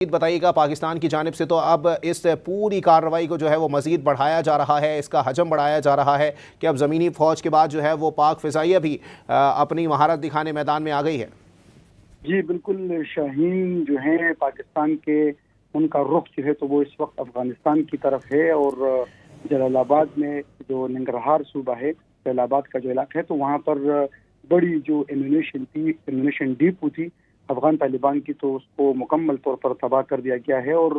بتائیے گا پاکستان کی جانب سے تو اب اس پوری کارروائی کو جو ہے وہ مزید بڑھایا جا رہا ہے، اس کا حجم بڑھایا جا رہا ہے کہ اب زمینی فوج کے بعد جو ہے وہ پاک فضائیہ بھی اپنی مہارت دکھانے میدان میں آ گئی ہے۔ جی بالکل، شاہین جو ہیں پاکستان کے، ان کا رخ جو ہے تو وہ اس وقت افغانستان کی طرف ہے، اور جلال آباد میں جو ننگرہار صوبہ ہے، جلال آباد کا جو علاقہ ہے، تو وہاں پر بڑی جو ایمونیشن ڈیپو تھی افغان طالبان کی، تو اس کو مکمل طور پر تباہ کر دیا گیا ہے، اور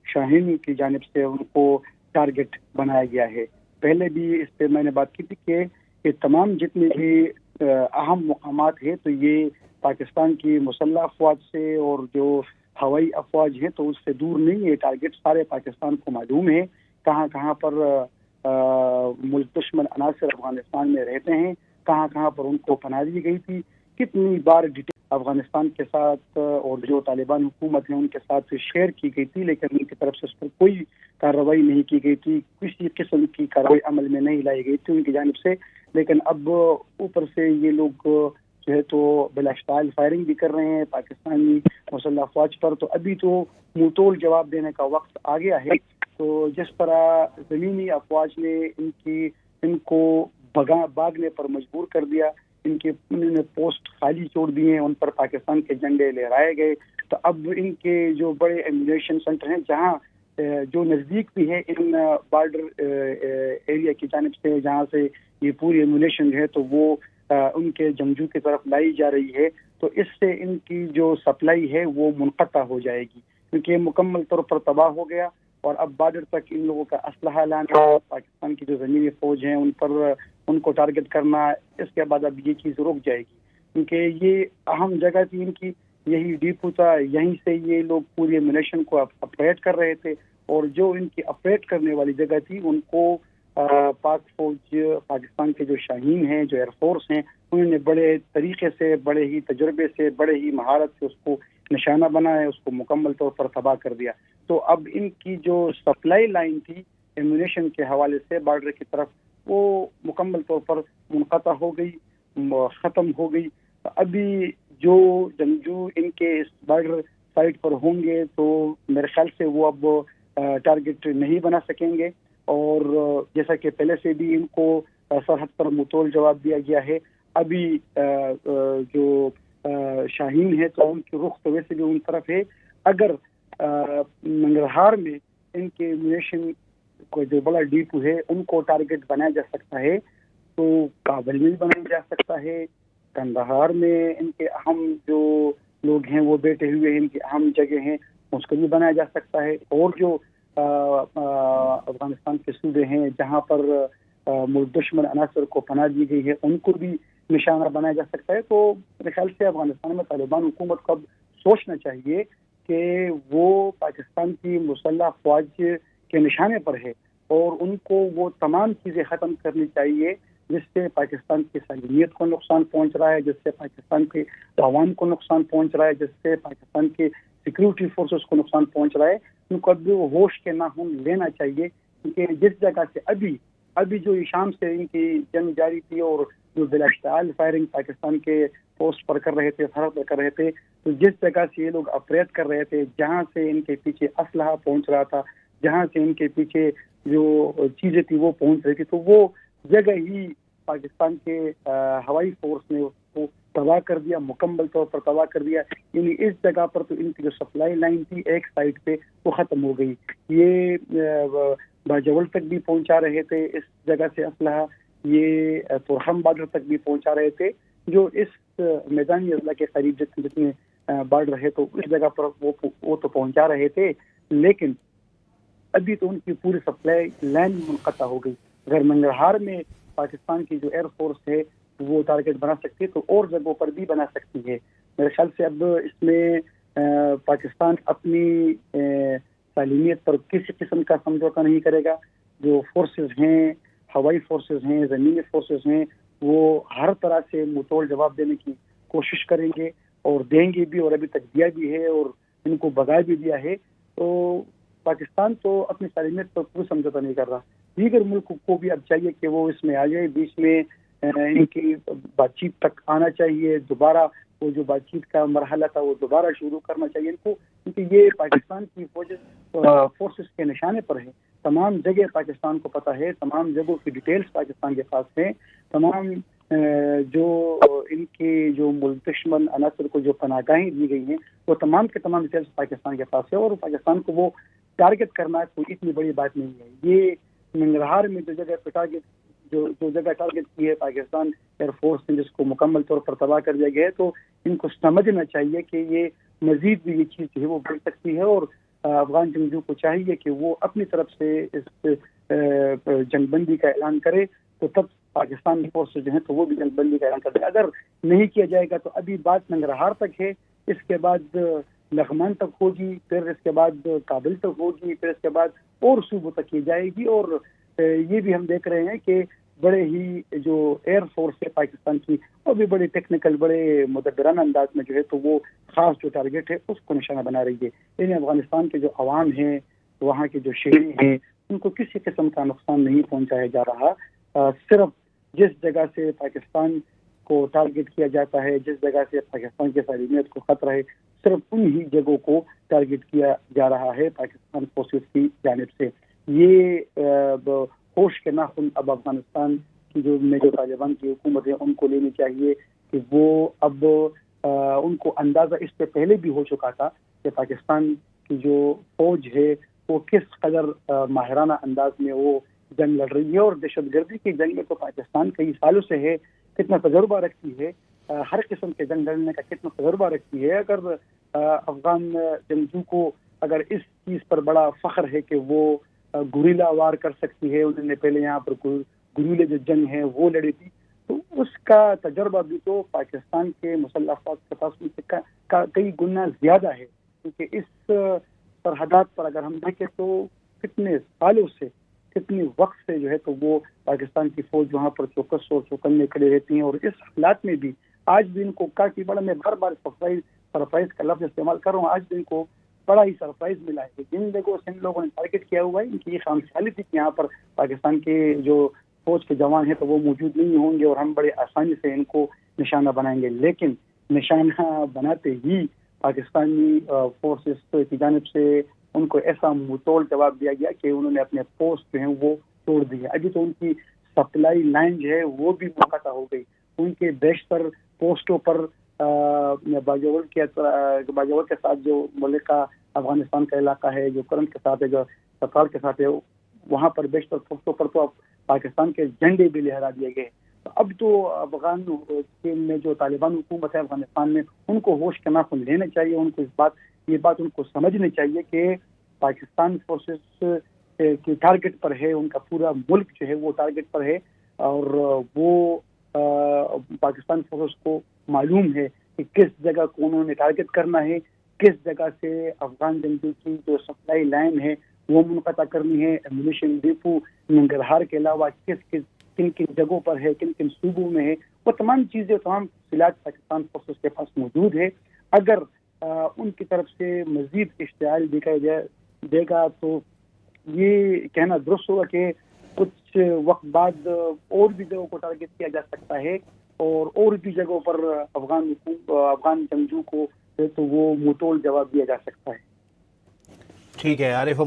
شاہین کی جانب سے ان کو ٹارگٹ بنایا گیا ہے۔ پہلے بھی اس پہ میں نے بات کی تھی کہ یہ تمام جتنے بھی اہم مقامات ہیں تو یہ پاکستان کی مسلح افواج سے اور جو ہوائی افواج ہیں تو اس سے دور نہیں ہے۔ ٹارگٹ سارے پاکستان کو معلوم ہے، کہاں کہاں پر ملک دشمن عناصر افغانستان میں رہتے ہیں، کہاں کہاں پر ان کو پناہ دی گئی تھی، کتنی بار ڈیٹیل افغانستان کے ساتھ اور جو طالبان حکومت ہے ان کے ساتھ شیئر کی گئی تھی، لیکن ان کی طرف سے اس پر کوئی کارروائی نہیں کی گئی تھی، کسی قسم کی کارروائی عمل میں نہیں لائی گئی تھی ان کی جانب سے۔ لیکن اب اوپر سے یہ لوگ جو ہے تو بلا اشتعال فائرنگ بھی کر رہے ہیں پاکستانی مسلح افواج پر، تو ابھی تو منہ تول جواب دینے کا وقت آ گیا ہے۔ تو جس طرح زمینی افواج نے ان کو بھاگنے پر مجبور کر دیا، انہوں نے پوسٹ خالی چھوڑ دیے ہیں، ان پر پاکستان کے جھنڈے لہرائے گئے، تو اب ان کے جو بڑے ایمونیشن سینٹر ہیں جہاں جو نزدیک بھی ہے ان بارڈر ایریا کی جانب سے، جہاں سے یہ پوری ایمونیشن جو ہے تو وہ ان کے جنگجو کی طرف لائی جا رہی ہے، تو اس سے ان کی جو سپلائی ہے وہ منقطع ہو جائے گی، کیونکہ مکمل طور پر تباہ ہو گیا، اور اب بارڈر تک ان لوگوں کا اسلحہ لانا، پاکستان کی جو زمینی فوج ہیں ان کو ٹارگٹ کرنا، اس کے بعد اب یہ چیز رک جائے گی، کیونکہ یہ اہم جگہ تھی ان کی، یہی ڈیپو تھا، یہیں سے یہ لوگ پوری ایمونیشن کو آپریٹ کر رہے تھے، اور جو ان کی آپریٹ کرنے والی جگہ تھی ان کو پاک فوج، پاکستان کے جو شاہین ہیں، جو ایئر فورس ہیں، انہوں نے بڑے طریقے سے، بڑے ہی تجربے سے، بڑے ہی مہارت سے اس کو نشانہ بنایا، اس کو مکمل طور پر تباہ کر دیا۔ تو اب ان کی جو سپلائی لائن تھی ایمونیشن کے حوالے سے بارڈر کی طرف، وہ مکمل طور پر منقطع ہو گئی، ختم ہو گئی۔ ابھی جو جنگجو ان کے اس بارڈر سائٹ پر ہوں گے تو میرے خیال سے وہ اب ٹارگٹ نہیں بنا سکیں گے، اور جیسا کہ پہلے سے بھی ان کو سرحد پر متول جواب دیا گیا ہے۔ ابھی جو شاہین ہے تو ان کی رخ تو ویسے بھی ان طرف ہے، اگر ننگرہار میں ان کے ایمونیشن کو جو بڑا ڈیپو ہے ان کو ٹارگٹ بنایا جا سکتا ہے تو کابل میں بھی بنایا جا سکتا ہے، کندہار میں ان کے اہم جو لوگ ہیں وہ بیٹھے ہوئے ہیں، ان کی اہم جگہ ہیں، اس کو بھی بنایا جا سکتا ہے، اور جو افغانستان کے صوبے ہیں جہاں پر ملک دشمن عناصر کو پناہ دی گئی ہے ان کو بھی نشانہ بنایا جا سکتا ہے۔ تو میرے خیال سے افغانستان میں طالبان حکومت کو اب سوچنا چاہیے کہ وہ پاکستان کی مسلح افواج کے نشانے پر ہے، اور ان کو وہ تمام چیزیں ختم کرنی چاہیے جس سے پاکستان کی سالمیت کو نقصان پہنچ رہا ہے، جس سے پاکستان کے عوام کو نقصان پہنچ رہا ہے، جس سے پاکستان کے سیکیورٹی فورسز کو نقصان پہنچ رہا ہے۔ ان کو اب وہ ہوش کے ناخن لینا چاہیے، کیونکہ جس جگہ سے ابھی جو شام سے ان کی جنگ جاری تھی، اور جو بلا اشتعال فائرنگ پاکستان کے پوسٹ پر کر رہے تھے، سرحد پر کر رہے تھے، تو جس جگہ سے یہ لوگ آپریٹ کر رہے تھے، جہاں سے ان کے پیچھے اسلحہ پہنچ رہا تھا، جہاں سے ان کے پیچھے جو چیزیں تھی وہ پہنچ رہی تھی، تو وہ جگہ ہی پاکستان کے ہوائی فورس نے اس کو تباہ کر دیا، مکمل طور پر تباہ کر دیا۔ یعنی اس جگہ پر تو ان کی جو سپلائی لائن تھی ایک سائڈ پہ وہ ختم ہو گئی، یہ باجوڑ تک بھی پہنچا رہے تھے اس جگہ سے اسلحہ، یہ تورخم بارڈر تک بھی پہنچا رہے تھے، جو اس میدانی اضلاع کے قریب جتنے بارڈر ہے تو اس جگہ پر وہ تو پہنچا رہے تھے، لیکن ابھی تو ان کی پوری سپلائی لائن منقطع ہو گئی۔ اگر ننگرہار میں پاکستان کی جو ایئر فورس ہے وہ ٹارگٹ بنا سکتی ہے تو اور جگہوں پر بھی بنا سکتی ہے۔ میرے خیال سے اب اس میں پاکستان اپنی سالمیت پر کسی قسم کا سمجھوتا نہیں کرے گا۔ جو فورسز ہیں، ہوائی فورسز ہیں، زمینی فورسز ہیں، وہ ہر طرح سے متول جواب دینے کی کوشش کریں گے، اور دیں گے بھی، اور ابھی تک دیا بھی ہے، اور ان کو بگا بھی دیا ہے۔ تو پاکستان تو اپنی سالمیت پر کوئی سمجھوتا نہیں کر رہا، دیگر ملک کو بھی اب چاہیے کہ وہ اس میں آ جائے، بیچ میں ان کی بات چیت تک آنا چاہیے، دوبارہ وہ جو بات چیت کا مرحلہ تھا وہ دوبارہ شروع کرنا چاہیے ان کو، کیونکہ یہ پاکستان کی فورسز کے نشانے پر ہے. تمام جگہ پاکستان کو پتہ ہے، تمام جگہوں کی ڈیٹیلز پاکستان کے پاس ہیں، تمام جو ان کے جو دشمن عناصر کو جو پناہ گاہیں دی گئی ہیں وہ تمام کے تمام ڈیٹیلز پاکستان کے پاس ہے، اور پاکستان کو وہ ٹارگٹ کرنا کوئی اتنی بڑی بات نہیں ہے. یہ ننگرہار میں جو جگہ ٹارگٹ کی ہے پاکستان ایئر فورس نے، جس کو مکمل طور پر تباہ کر دیا گیا ہے، تو ان کو سمجھنا چاہیے کہ یہ مزید بھی یہ چیز جو ہے وہ بڑھ سکتی ہے، اور افغان جنگجو کو چاہیے کہ وہ اپنی طرف سے اس جنگ بندی کا اعلان کرے، تو تب پاکستان کی فورسز جو ہیں تو وہ بھی جنگ بندی کا اعلان کرتے. اگر نہیں کیا جائے گا تو ابھی بات ننگرہار تک ہے، اس کے بعد لغمان تک ہوگی، پھر اس کے بعد کابل تک ہوگی، پھر اس کے بعد اور صوبوں تک کی جائے گی. اور یہ بھی ہم دیکھ رہے ہیں کہ بڑے ہی جو ایئر فورس ہے پاکستان کی، وہ بھی بڑے ٹیکنیکل، بڑے مدبرانہ انداز میں جو ہے تو وہ خاص جو ٹارگٹ ہے اس کو نشانہ بنا رہی ہے. یعنی افغانستان کے جو عوام ہیں، وہاں کے جو شہری ہیں، ان کو کسی قسم کا نقصان نہیں پہنچایا جا رہا. صرف جس جگہ سے پاکستان کو ٹارگٹ کیا جاتا ہے، جس جگہ سے پاکستان کی سالمیت کو خطرہ ہے، صرف انہی جگہوں کو ٹارگٹ کیا جا رہا ہے پاکستان فورسز کی جانب سے. یہ ہوش کے ناخن اب افغانستان کی جو طالبان کی حکومت ہے ان کو لینی چاہیے کہ وہ اب ان کو اندازہ اس سے پہلے بھی ہو چکا تھا کہ پاکستان کی جو فوج ہے وہ کس قدر ماہرانہ انداز میں وہ جنگ لڑ رہی ہے. اور دہشت گردی کی جنگ میں تو پاکستان کئی سالوں سے ہے، کتنا تجربہ رکھتی ہے، ہر قسم کے جنگ لڑنے کا کتنا تجربہ رکھتی ہے. اگر افغان جنگجو کو اگر اس چیز پر بڑا فخر ہے کہ وہ گوریلا وار کر سکتی ہے، انہوں نے پہلے یہاں پر گوریلے جو جنگ ہے وہ لڑی تھی، تو اس کا تجربہ بھی تو پاکستان کے مسلح افواج کے پاس کئی گنا زیادہ ہے. کیونکہ اس سرحدات پر اگر ہم دیکھیں تو کتنے سالوں سے، کتنے وقت سے جو ہے تو وہ پاکستان کی فوج وہاں پر چوکس اور چوکنے کھڑے رہتی ہیں. اور اس حالات میں بھی آج بھی ان کو کافی بڑا، میں بار بار سرپرائز کا لفظ استعمال کر رہا ہوں، آج بھی ان کو بڑا ہی سرپرائز ملا ہے. جن جگہوں سے ان لوگوں نے ٹارگٹ کیا ہوا ہے، ان کی یہ خامخیالی تھی کہ یہاں پر پاکستان کے جو فوج کے جوان ہیں تو وہ موجود نہیں ہوں گے اور ہم بڑے آسانی سے ان کو نشانہ بنائیں گے. لیکن نشانہ بناتے ہی پاکستانی فورسز کی جانب سے ان کو ایسا منہ توڑ جواب دیا گیا کہ انہوں نے اپنے پوسٹ جو ہیں وہ توڑ دیے. ابھی تو ان کی سپلائی لائن جو ہے وہ بھی منقطع ہو گئی. ان کے بیشتر پوسٹوں پر باجوڑ کے ساتھ جو ملک کا افغانستان کا علاقہ ہے، جو کرنٹ کے ساتھ ہے، جو سرکار کے ساتھ ہے، وہاں پر بیشتر پوسٹوں پر تو پاکستان کے جھنڈے بھی لہرا دیے گئے. اب تو افغان میں جو طالبان حکومت ہے افغانستان میں، ان کو ہوش کے ناخن لینے چاہیے. ان کو یہ بات ان کو سمجھنی چاہیے کہ پاکستان فورسز کی ٹارگٹ پر ہے، ان کا پورا ملک جو ہے وہ ٹارگٹ پر ہے، اور وہ پاکستان فورس کو معلوم ہے کہ کس جگہ کو انہوں نے ٹارگٹ کرنا ہے، کس جگہ سے افغان جنگجو کی جو سپلائی لائن ہے وہ منقطع کرنی ہے. ایمونیشن ڈیپو ننگرہار کے علاوہ کن جگہوں پر ہے، کن کن صوبوں میں ہے، وہ تمام چیزیں، تمام تفصیلات پاکستان فورسز کے پاس موجود ہے. اگر ان کی طرف سے مزید اشتعال دے گا تو یہ کہنا درست ہوگا کہ کچھ وقت بعد اور بھی جگہوں کو ٹارگٹ کیا جا سکتا ہے، اور بھی جگہوں پر افغان جنگجو کو تو وہ منہ توڑ جواب دیا جا سکتا ہے. ٹھیک ہے عارف